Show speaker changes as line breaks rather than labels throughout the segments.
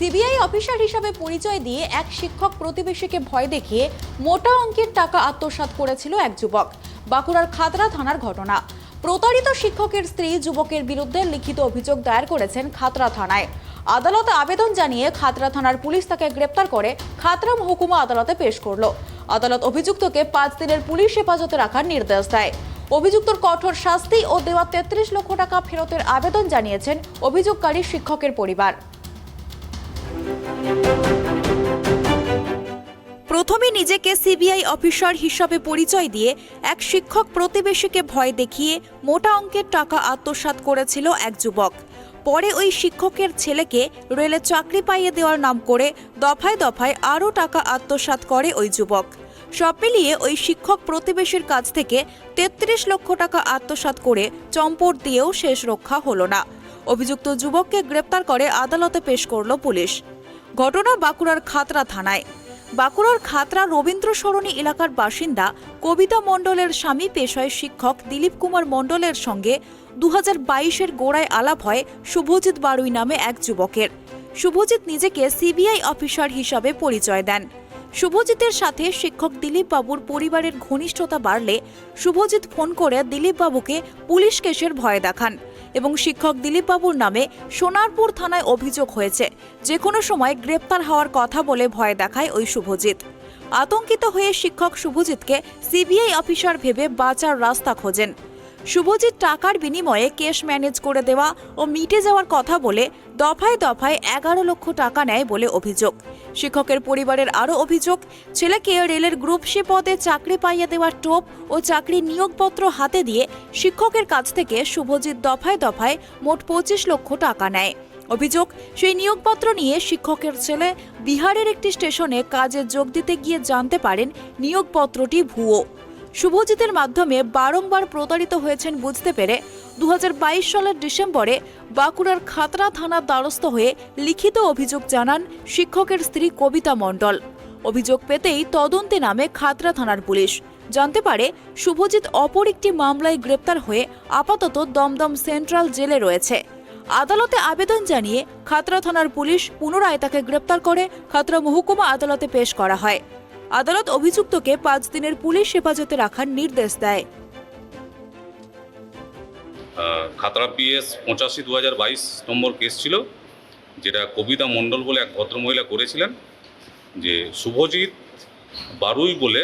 CBI officer হিসাবে পরিচয় দিয়ে এক শিক্ষক প্রতিবেশীকে ভয় দেখিয়ে মোটা অঙ্কের টাকা আত্মসাৎ করেছিল এক যুবক। বাঁকুড়ার খাতড়া থানার ঘটনা। প্রতারিত শিক্ষকের স্ত্রী যুবকের বিরুদ্ধে লিখিত অভিযোগ দায়ের করেছেন খাতড়া থানায়। আদালতে আবেদন জানিয়ে খাতড়া থানার পুলিশ তাকে গ্রেপ্তার করে খাতড়া মহকুমা আদালতে পেশ করল। আদালত অভিযুক্তকে 5 দিনের পুলিশ হেফাজতে রাখার নির্দেশ দেয়। অভিযুক্তর কঠোর শাস্তি ও দেওয়া 33 লক্ষ টাকা ফেরতের আবেদন জানিয়েছেন অভিযোগকারী শিক্ষকের পরিবার। প্রথমে নিজেকে সিবিআই অফিসার হিসাবে পরিচয় দিয়ে এক শিক্ষক প্রতিবেশীকে ভয় দেখিয়ে মোটা অঙ্কের টাকা আত্মসাৎ করেছিল এক যুবক। পরে ওই শিক্ষকের ছেলেকে রেলে চাকরি পাইয়ে দেওয়ার নাম করে দফায় দফায় আরও টাকা আত্মসাৎ করে ওই যুবক। সব মিলিয়ে ওই শিক্ষক প্রতিবেশীর কাছ থেকে 33 লক্ষ টাকা আত্মসাৎ করে চম্পট দিয়েও শেষ রক্ষা হলো না। অভিযুক্ত যুবককে গ্রেপ্তার করে আদালতে পেশ করল পুলিশ। ঘটনা বাঁকুড়ার খাতড়া থানায়। বাঁকুড়ার খাতড়া রবীন্দ্র সরণী এলাকার বাসিন্দা কবিতা মণ্ডলের স্বামী পেশায় শিক্ষক দিলীপ কুমার মণ্ডলের সঙ্গে 2022-এর গোড়ায় আলাপ হয় শুভজিৎ বারুই নামে এক যুবকের। শুভজিৎ নিজেকে সিবিআই অফিসার হিসাবে পরিচয় দেন। শুভজিতের সাথে শিক্ষক দিলীপ বাবুর পরিবারের ঘনিষ্ঠতা বাড়লে শুভজিৎ ফোন করে দিলীপ বাবুকে পুলিশ কেসের ভয় দেখান এবং শিক্ষক দিলীপ বাবুর নামে সোনারপুর থানায় অভিযোগ হয়েছে, যে কোনো সময় গ্রেপ্তার হওয়ার কথা বলে ভয় দেখায় ওই শুভজিৎ। আতঙ্কিত হয়ে শিক্ষক শুভজিৎকে সিবিআই অফিসার ভেবে বাঁচার রাস্তা খোঁজেন। শুভজিৎ টাকার বিনিময়ে কেস ম্যানেজ করে দেওয়া ও মিটে যাওয়ার কথা বলে দফায় দফায় 11 লক্ষ টাকা নেয় বলে অভিযোগ। শিক্ষকের পরিবারের আরও অভিযোগ, ছেলেকে রেলের গ্রুপ সি পদে চাকরি পাইয়ে দেওয়ার টোপ ও চাকরি নিয়োগপত্র হাতে দিয়ে শিক্ষকের কাছ থেকে শুভজিৎ দফায় দফায় মোট 25 লক্ষ টাকা নেয়। অভিযোগ, সেই নিয়োগপত্র নিয়ে শিক্ষকের ছেলে বিহারের একটি স্টেশনে কাজে যোগ দিতে গিয়ে জানতে পারেন নিয়োগপত্রটি ভুয়ো। শুভজিতের মাধ্যমে বারংবার প্রতারিত হয়েছেন বুঝতে পেরে 2022 সালের ডিসেম্বরে বাঁকুড়ার খাতড়া থানার দ্বারস্থ হয়ে লিখিত অভিযোগ জানান শিক্ষকের স্ত্রী কবিতা মণ্ডল। অভিযোগ পেতেই তদন্তে নামে খাতড়া থানার পুলিশ। জানতে পারে শুভজিৎ অপর একটি মামলায় গ্রেপ্তার হয়ে আপাতত দমদম সেন্ট্রাল জেলে রয়েছে। আদালতে আবেদন জানিয়ে খাতড়া থানার পুলিশ পুনরায় তাকে গ্রেপ্তার করে খাতড়া মহকুমা আদালতে পেশ করা হয়। আদালত অভিযুক্তকে 5 দিনের পুলিশ হেফাজতে রাখার নির্দেশ দেয়।
খাতড়া পিএস 85/2022 নম্বর কেস ছিল, যেটা কবিতা মণ্ডল বলে এক ভদ্রমহিলা করেছিলেন। যে শুভজিৎ বারুই বলে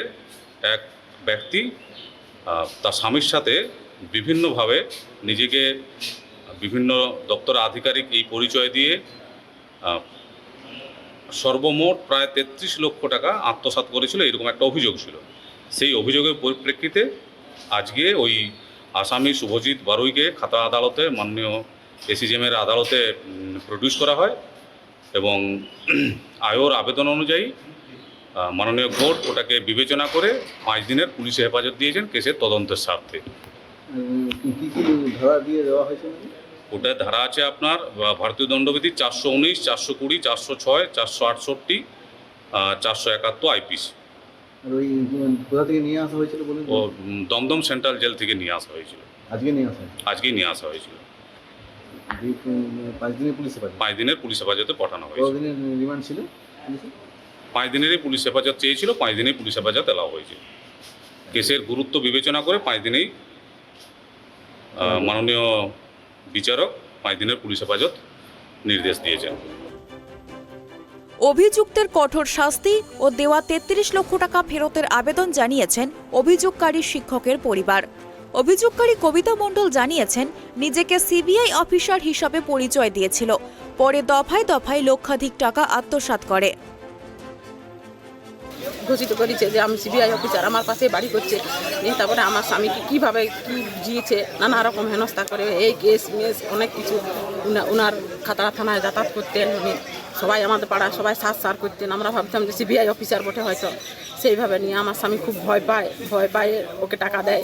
এক ব্যক্তি তার স্বামীর সাথে বিভিন্নভাবে নিজেকে বিভিন্ন দপ্তর আধিকারিক এই পরিচয় দিয়ে সর্বমোট প্রায় 33 লক্ষ টাকা আত্মসাৎ করেছিল, এরকম একটা অভিযোগ ছিল। সেই অভিযোগের পরিপ্রেক্ষিতে আজকে ওই আসামি শুভজিৎ বারুইকে খাতড়া আদালতে মাননীয় এসিজেমের আদালতে প্রডিউস করা হয় এবং আয়োর আবেদন অনুযায়ী মাননীয় কোর্ট ওটাকে বিবেচনা করে 5 দিনের পুলিশ হেফাজত দিয়েছেন কেসের তদন্তের স্বার্থে। ওটা ধারা আছে আপনার ভারতীয় দণ্ডবিধি 419, 420, 406, 468, 471 আইপিসি।
কোথা থেকে নিয়ে আসা হয়েছিল বলুন?
ও দমদম সেন্ট্রাল জেল থেকে নিয়ে আসা হয়েছিল। আজকেই নিয়ে আসা হয়েছিল।
5 দিনের পুলিশ হেফাজত।
5 দিনের পুলিশ হেফাজতে পাঠানো হয়েছে।
কতদিনের রিমান্ড ছিল?
5 দিনেরই পুলিশ হেফাজত চেয়েছিল, 5 দিনেই পুলিশ হেফাজত এলাও হয়েছে। কেসের গুরুত্ব বিবেচনা করে 5 দিনেই মাননীয় বিচারক 5 দিনের পুলিশ হেফাজত নির্দেশ দিয়েছেন।
অভিযুক্তের কঠোর শাস্তি ও দেওয়া 33 লক্ষ টাকা ফেরতের আবেদন জানিয়েছেন অভিযোগকারী শিক্ষকের পরিবার। অভিযোগকারী কবিতা মণ্ডল জানিয়েছেন নিজেকে সিবিআই অফিসার হিসাবে পরিচয় দিয়েছিল, পরে দফায় দফায় লক্ষাধিক টাকা আত্মসাৎ করে।
ঘোষিত করেছে যে আমি সিবিআই অফিসার, আমার পাশে বাড়ি করছে, তারপরে আমার স্বামীকে কীভাবে কী বুঝিয়েছে, নানা রকম হেনস্থা করে এই কেস মেস অনেক কিছু। ওনার খাতড়া থানায় যাতায়াত করতেন উনি, সবাই আমাদের পাড়ায় সবাই সার করতেন। আমরা ভাবতাম যে সিবিআই অফিসার বটে হয়তো, সেইভাবে নিয়ে আমার স্বামী খুব ভয় পায় ওকে টাকা দেয়।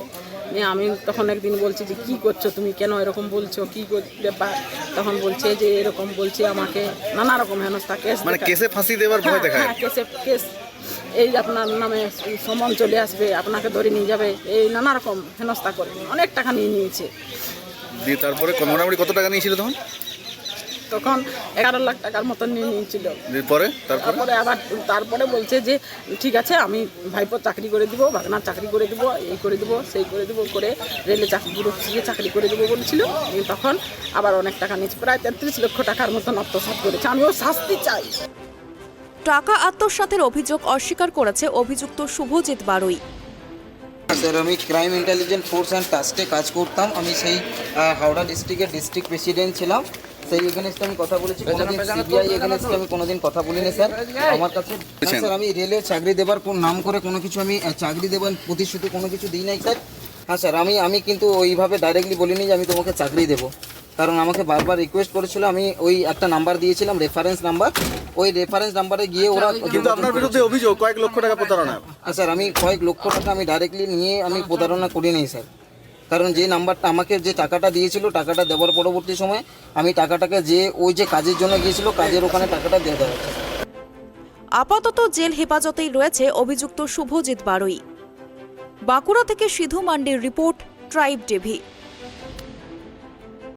নিয়ে আমি তখন একদিন বলছি যে কী করছো তুমি, কেন এরকম বলছো, কী ব্যাপার? তখন বলছে যে এরকম বলছে আমাকে, নানা রকম হেনস্থা কেস,
মানে কেসে ফাঁসি দেওয়ার ভয় দেখায়।
হ্যাঁ, কেস এই আপনার নামে সমন চলে আসবে, আপনাকে ধরে নিয়ে যাবে, এই নানা রকম হেনস্থা করে অনেক টাকা নিয়ে নিয়েছে।
দিয়ে তারপরে মোটামুটি কত টাকা নিয়েছিল তখন?
তখন 11 লাখ টাকার মতন নিয়ে নিয়েছিল।
পরে তারপরে
তারপরে বলছে যে ঠিক আছে আমি ভাইপোর চাকরি করে দিব, ভাগনার চাকরি করে দিব, এই করে দিব, সেই করে দিব, করে রেলে চাকরি করে দেবো বলছিল। তখন আবার অনেক টাকা নিয়েছে, প্রায় 33 লক্ষ টাকার মতন আত্মসাৎ করেছে। আমিও শাস্তি চাই।
টাকা আত্মসাতের অভিযোগ অস্বীকার করেছে অভিযুক্ত শুভজিৎ বারুই।
স্যার আমি ক্রাইম ইন্টেলিজেন্স ফোর্স অ্যান্ড টাস্কে কাজ করতাম। আমি সেই হাওড়া ডিস্ট্রিক্টের ডিস্ট্রিক্ট প্রেসিডেন্ট ছিলাম। সেই এগেনস্টে আমি কথা বলেছি, কোনোদিন সিবিআই এগেনস্টে আমি কোনোদিন কথা বলিনি স্যার। আমার কাছে স্যার আমি রেলে চাকরি দেবার কোন নাম করে কোনো কিছু আমি চাকরি দেবার প্রতিশ্রুতি কোনো কিছু দিই নাই স্যার। হ্যাঁ স্যার, আমি কিন্তু ওইভাবে ডাইরেক্টলি বলিনি যে আমি তোমাকে চাকরি দেবো, কারণ আমাকে বারবার রিকোয়েস্ট করেছিল। আমি ওই একটা নাম্বার দিয়েছিলাম, রেফারেন্স নাম্বার, ওই রেফারেন্স নাম্বারে গিয়ে ওরা
কিন্তু আপনার বিরুদ্ধে অভিযোগ কয়েক লক্ষ টাকা প্রতারণা।
স্যার আমি কয়েক লক্ষ টাকা আমি ডাইরেক্টলি নিয়ে আমি প্রতারণা করিনি স্যার, কারণ যে নাম্বারটা আমাকে যে টাকাটা দিয়েছিল, টাকাটা দেওয়ার পরবর্তী সময় আমি টাকাটাকে যে ওই যে কাজের জন্য গিয়েছিল কাজের ওখানে টাকাটা দিয়ে দেওয়া।
আপাতত জেল হেফাজতেই রয়েছে অভিযুক্ত শুভজিৎ বারুই। বাঁকুড়া থেকে সিধু মান্ডির রিপোর্ট, ট্রাইব টিভি।